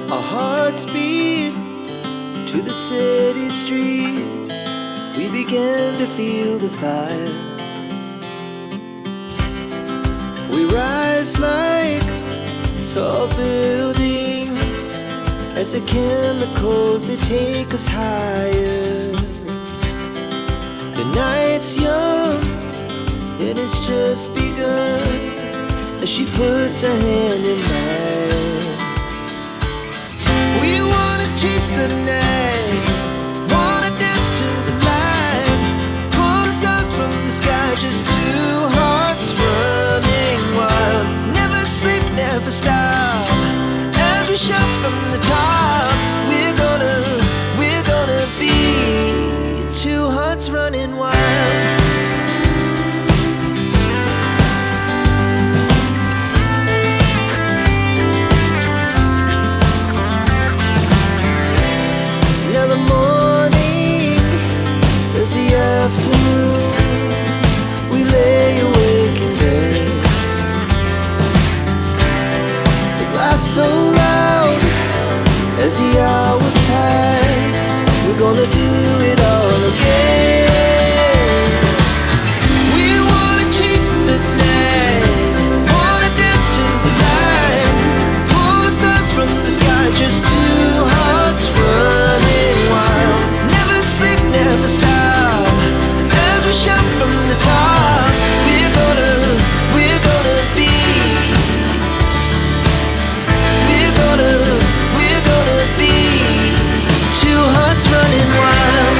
Our hearts beat to the city streets. We began to feel the fire. We rise like tall buildings as the chemicals, they take us higher. The night's young, it has just begun, as she puts her hand in mine. We wanna chase the night, wanna dance to the light, pull stars from the sky, just two hearts running wild. Never sleep, never stop, as we shout from the top. We're gonna be two hearts running wild. Now the morning is the afternoon. We lay awake in bed. The laughs so loud as the hours pass. We're gonna do it all again. We wanna chase the night, wanna dance to the light, pull stars from the sky, just two hearts running wild. Never sleep, never stop, as we shout from the top. We're gonna be, we're gonna be two hearts running wild.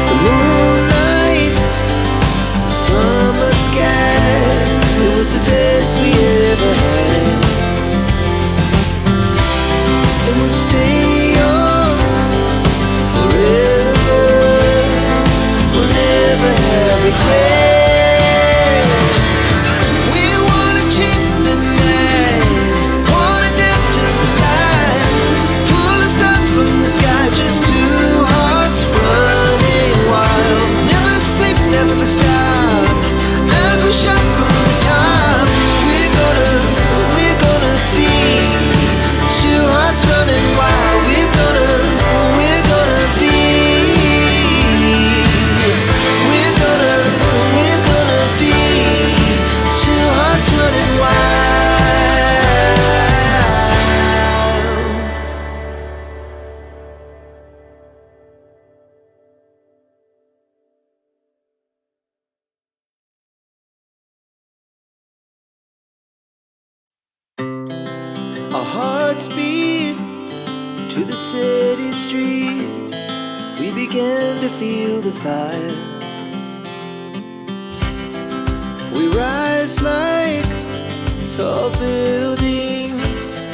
The moonlight, summer sky, it was the best we ever had. And we'll stay on forever. We'll never have regrets. We wanna chase the night, wanna dance to the light, pull the stars from the sky, just two hearts running wild. Never sleep, never stop, as we shout from the top. We're gonna be two hearts running wild. We're gonna be, we're gonna be two hearts running wild. Our hearts beat to the city streets. We began to feel the fire. We rise like tall buildings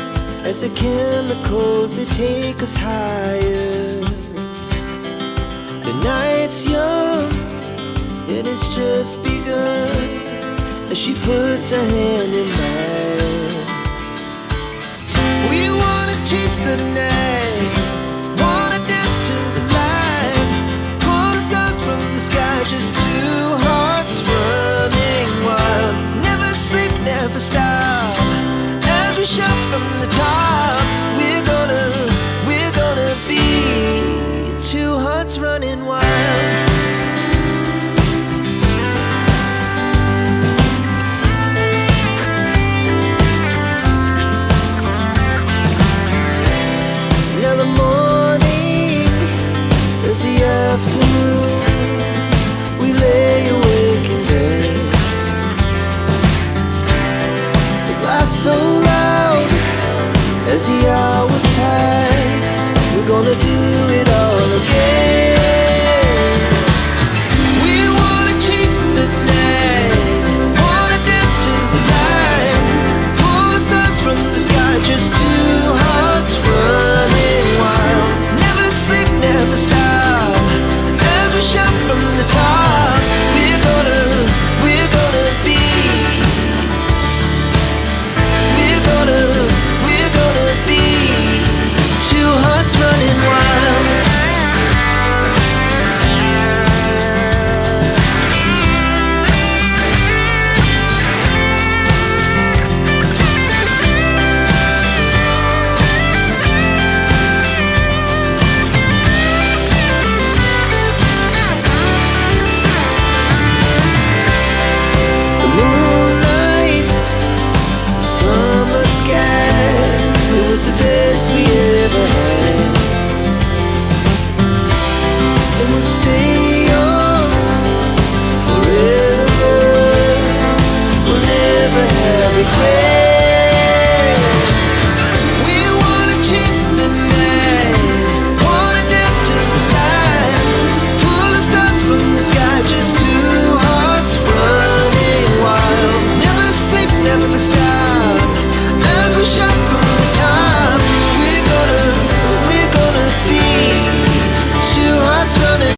as the chemicals, they take us higher. The night's young, it has just begun, as she puts her hand in mine. We wanna chase the night, wanna dance to the light, pull stars from the sky, just two hearts running wild. Never sleep, never stop, as we shout from the top. We're gonna be two hearts running wild. superstar.